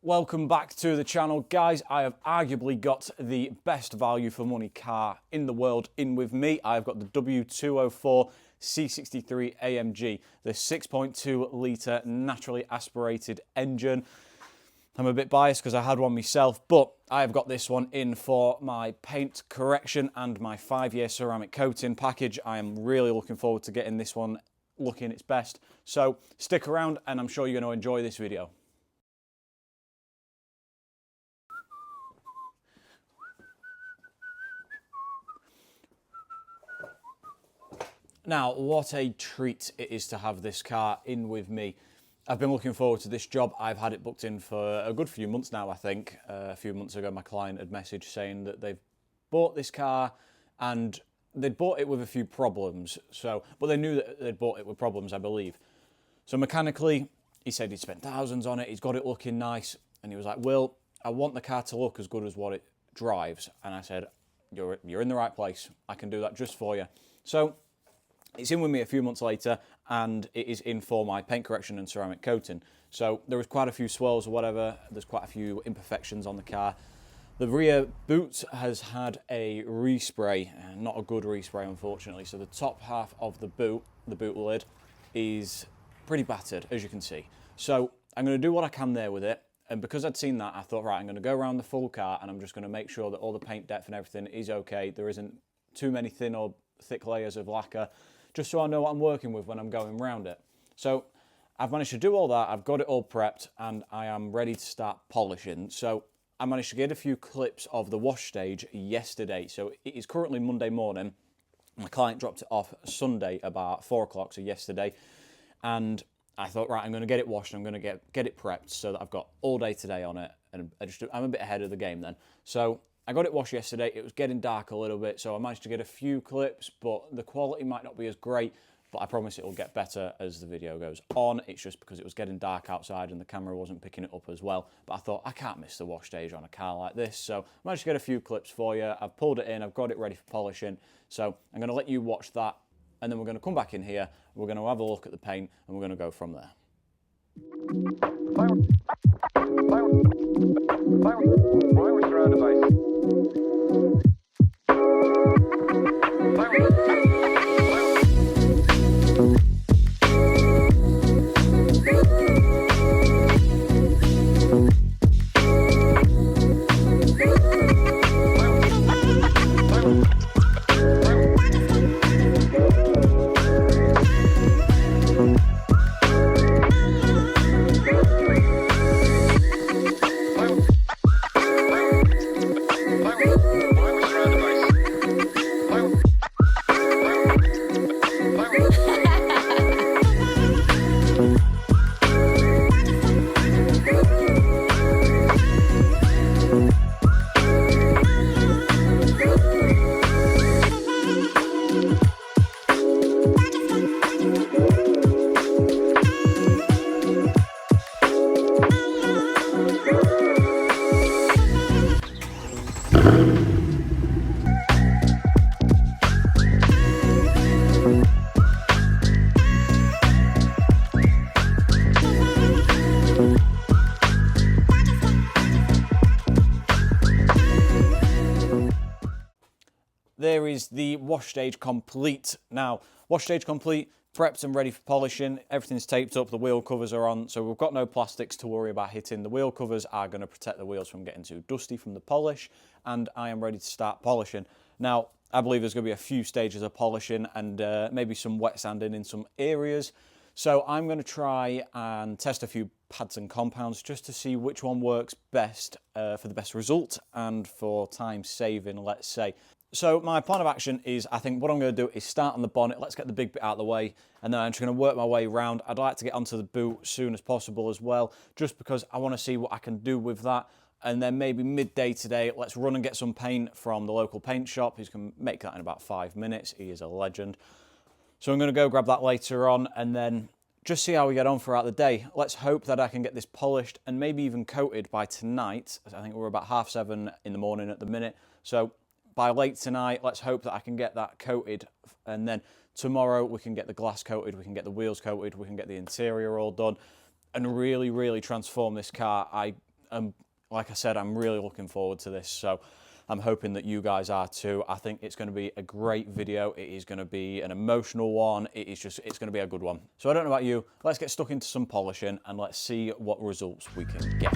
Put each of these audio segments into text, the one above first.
Welcome back to the channel, guys. I have arguably got the best value for money car in the world in with me. I've got the W204 C63 AMG, the 6.2 litre naturally aspirated engine. I'm a bit biased because I had one myself, but I've got this one in for my paint correction and my 5-year ceramic coating package. I am really looking forward to getting this one looking its best. So stick around and I'm sure you're going to enjoy this video. Now, what a treat it is to have this car in with me. I've been looking forward to this job. I've had it booked in for a good few months now, I think. A few months ago, my client had messaged saying that they've bought this car and they'd bought it with a few problems. But they knew that they'd bought it with problems, I believe. So mechanically, he said he'd spent thousands on it. He's got it looking nice. And he was like, Will, I want the car to look as good as what it drives. And I said, you're in the right place. I can do that just for you. So it's in with me a few months later, and it is in for my paint correction and ceramic coating. So there was quite a few swirls or whatever. There's quite a few imperfections on the car. The rear boot has had a respray, not a good respray, unfortunately. So the top half of the boot lid, is pretty battered, as you can see. So I'm going to do what I can there with it. And because I'd seen that, I thought, right, I'm going to go around the full car and I'm just going to make sure that all the paint depth and everything is okay. There isn't too many thin or thick layers of lacquer, just so I know what I'm working with when I'm going around it. So I've managed to do all that, I've got it all prepped, and I am ready to start polishing. So I managed to get a few clips of the wash stage yesterday. So it is currently Monday morning. My client dropped it off Sunday about 4 o'clock, so yesterday. And I thought, right, I'm going to get it washed, I'm going to get it prepped so that I've got all day today on it. And I'm a bit ahead of the game then. So I got it washed yesterday. It was getting dark a little bit, so I managed to get a few clips, but the quality might not be as great, but I promise it will get better as the video goes on. It's just because it was getting dark outside and the camera wasn't picking it up as well. But I thought, I can't miss the wash stage on a car like this, so I managed to get a few clips for you. I've pulled it in, I've got it ready for polishing, so I'm going to let you watch that, and then we're going to come back in here, we're going to have a look at the paint, and we're going to go from there. There is the wash stage complete. Now, wash stage complete, prepped and ready for polishing. Everything's taped up, the wheel covers are on, so we've got no plastics to worry about hitting. The wheel covers are going to protect the wheels from getting too dusty from the polish, and I am ready to start polishing. Now, I believe there's going to be a few stages of polishing and maybe some wet sanding in some areas. So I'm going to try and test a few pads and compounds just to see which one works best for the best result and for time saving, let's say. So my plan of action is, I think what I'm going to do is start on the bonnet. Let's get the big bit out of the way, and then I'm just going to work my way around. I'd like to get onto the boot as soon as possible as well, just because I want to see what I can do with that. And then maybe midday today, let's run and get some paint from the local paint shop. He's going to make that in about 5 minutes. He is a legend. So I'm going to go grab that later on, and then just see how we get on throughout the day. Let's hope that I can get this polished and maybe even coated by tonight. I think we're about 7:30 in the morning at the minute. So by late tonight, let's hope that I can get that coated, and then tomorrow we can get the glass coated, we can get the wheels coated, we can get the interior all done, and really, really transform this car. I like I said, I'm really looking forward to this, so I'm hoping that you guys are too. I think it's going to be a great video. It is going to be an emotional one. It's going to be a good one. So I don't know about you. Let's get stuck into some polishing and let's see what results we can get.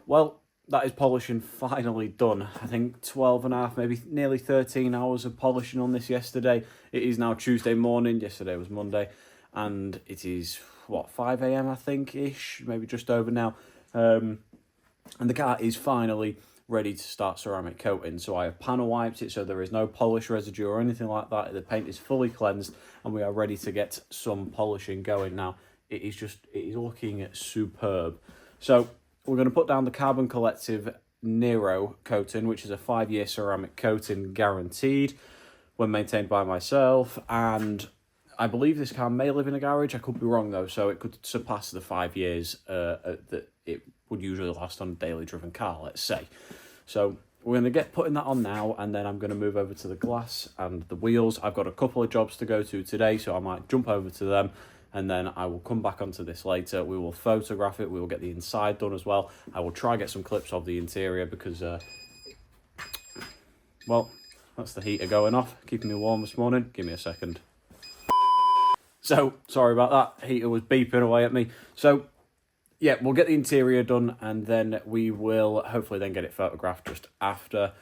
Well, that is polishing finally done. I think 12 and a half, maybe nearly 13 hours of polishing on this yesterday. It is now Tuesday morning. Yesterday was Monday. And it is, what, 5 a.m. I think-ish, maybe just over now. And the car is finally ready to start ceramic coating. So I have panel wiped it so there is no polish residue or anything like that. The paint is fully cleansed and we are ready to get some polishing going now. It is looking superb. So we're going to put down the Carbon Collective Nero coating, which is a 5-year ceramic coating guaranteed when maintained by myself. And I believe this car may live in a garage. I could be wrong though, so it could surpass the 5 years that it would usually last on a daily driven car, let's say. So we're going to get putting that on now, and then I'm going to move over to the glass and the wheels. I've got a couple of jobs to go to today, so I might jump over to them. And then I will come back onto this later. We will photograph it. We will get the inside done as well. I will try get some clips of the interior because, well, that's the heater going off, keeping me warm this morning. Give me a second. So, sorry about that. Heater was beeping away at me. So, yeah, we'll get the interior done and then we will hopefully then get it photographed just after.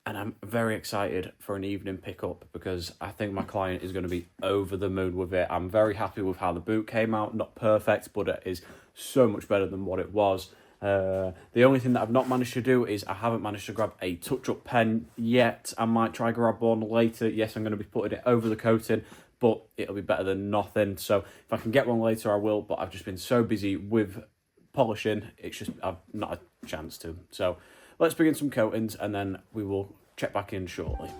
And I'm very excited for an evening pickup because I think my client is going to be over the moon with it. I'm very happy with how the boot came out. Not perfect, but it is so much better than what it was. The only thing that I've not managed to do is I haven't managed to grab a touch-up pen yet. I might try grab one later. Yes, I'm going to be putting it over the coating, but it'll be better than nothing. So if I can get one later, I will. But I've just been so busy with polishing. It's just I've not a chance to. So let's begin some coatings and then we will check back in shortly.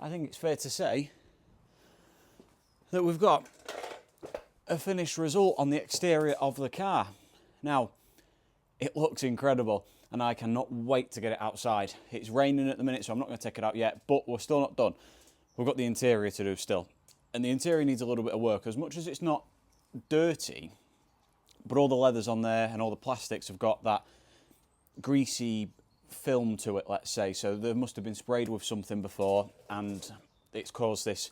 I think it's fair to say that we've got a finished result on the exterior of the car. Now, it looks incredible, and I cannot wait to get it outside. It's raining at the minute, so I'm not going to take it out yet, but we're still not done. We've got the interior to do still, and the interior needs a little bit of work. As much as it's not dirty, but all the leathers on there and all the plastics have got that greasy film to it, let's say. So they must have been sprayed with something before, and it's caused this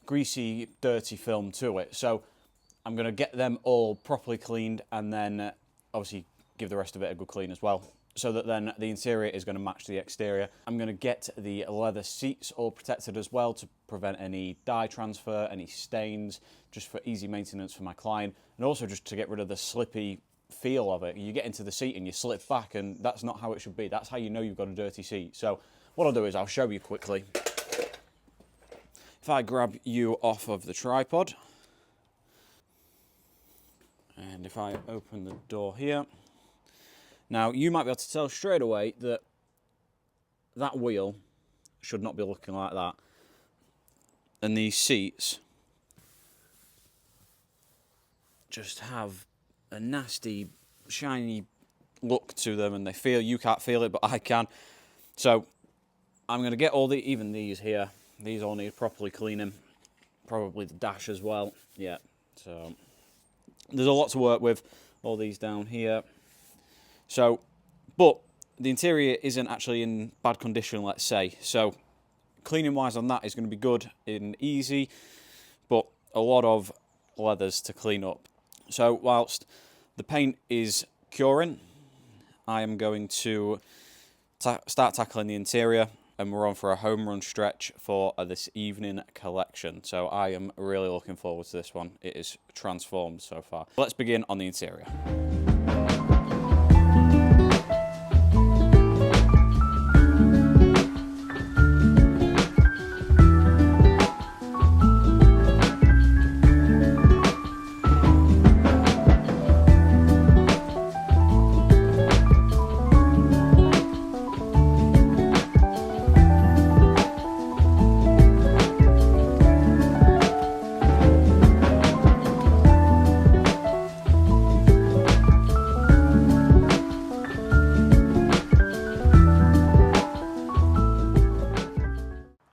greasy, dirty film to it. So I'm going to get them all properly cleaned, and then obviously give the rest of it a good clean as well, so that then the interior is going to match the exterior. I'm going to get the leather seats all protected as well to prevent any dye transfer, any stains, just for easy maintenance for my client, and also just to get rid of the slippy feel of it. You get into the seat and you slip back, and that's not how it should be. That's how you know you've got a dirty seat. So what I'll do is I'll show you quickly. If I grab you off of the tripod, and if I open the door here, now you might be able to tell straight away that that wheel should not be looking like that. And these seats just have a nasty, shiny look to them, and you can't feel it, but I can. So I'm going to get all even these here. These all need properly cleaning. Probably the dash as well. Yeah, so there's a lot to work with. All these down here. So, but the interior isn't actually in bad condition, let's say. So cleaning wise on that is going to be good and easy, but a lot of leathers to clean up. So whilst the paint is curing, I am going to start tackling the interior, and we're on for a home run stretch for this evening collection. So I am really looking forward to this one. It is transformed so far. Let's begin on the interior.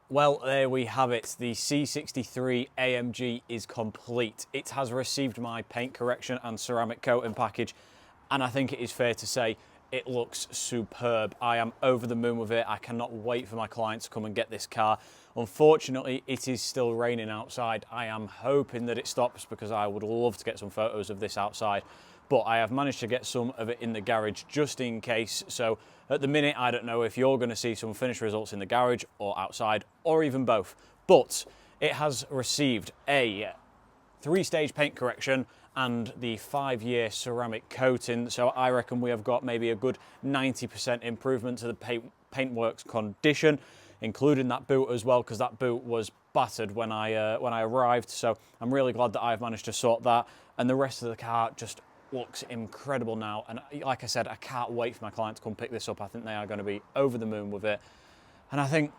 Well, there we have it. The C63 AMG is complete. It has received my paint correction and ceramic coating package, and I think it is fair to say it looks superb. I am over the moon with it. I cannot wait for my client to come and get this car. Unfortunately, it is still raining outside. I am hoping that it stops, because I would love to get some photos of this outside. But I have managed to get some of it in the garage just in case. So at the minute, I don't know if you're going to see some finished results in the garage or outside, or even both. But it has received a 3-stage paint correction and the 5-year ceramic coating. So I reckon we have got maybe a good 90% improvement to the paintwork's condition, including that boot as well, because that boot was battered when I arrived. So I'm really glad that I've managed to sort that, and the rest of the car just looks incredible now. And like I said, I can't wait for my client to come pick this up. I think they are going to be over the moon with it. And I think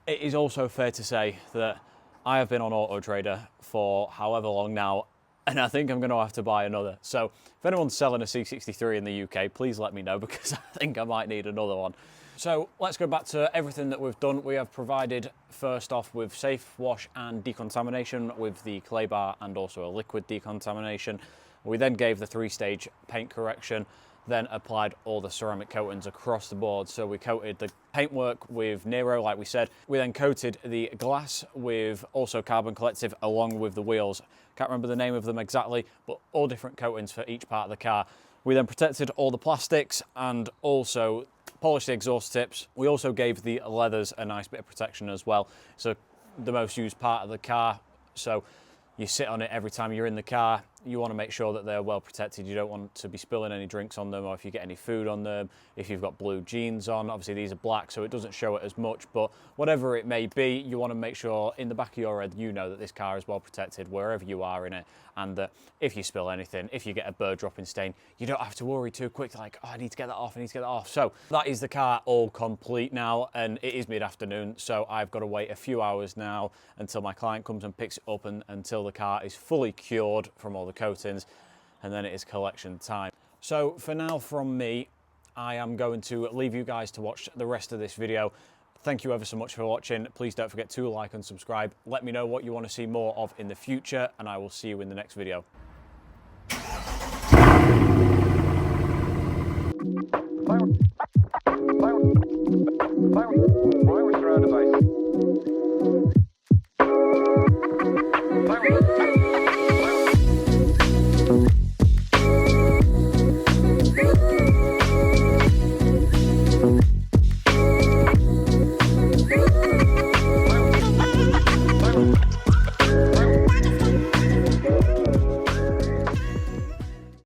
it is also fair to say that I have been on Auto Trader for however long now, and I think I'm going to have to buy another. So if anyone's selling a C63 in the UK, please let me know, because I think I might need another one. So let's go back to everything that we've done. We have provided, first off, with safe wash and decontamination with the clay bar, and also a liquid decontamination. We then gave the 3-stage paint correction, then applied all the ceramic coatings across the board. So we coated the paintwork with Nero, like we said. We then coated the glass with also carbon collective, along with the wheels. Can't remember the name of them exactly, but all different coatings for each part of the car. We then protected all the plastics and also polished the exhaust tips. We also gave the leathers a nice bit of protection as well. So the most used part of the car. So you sit on it every time you're in the car. you want to make sure that they're well protected. You don't want to be spilling any drinks on them, or if you get any food on them, if you've got blue jeans on. Obviously these are black, so it doesn't show it as much, but whatever it may be, you want to make sure in the back of your head you know that this car is well protected wherever you are in it, and that if you spill anything, if you get a bird dropping stain, you don't have to worry too quick, like, oh, I need to get that off, I need to get that off. So that is the car all complete now, and it is mid-afternoon, so I've got to wait a few hours now until my client comes and picks it up, and until the car is fully cured from all the coatings, and then it is collection time. So for now from me, I am going to leave you guys to watch the rest of this video. Thank you ever so much for watching. Please don't forget to like and subscribe. Let me know what you want to see more of in the future, and I will see you in the next video. Firework.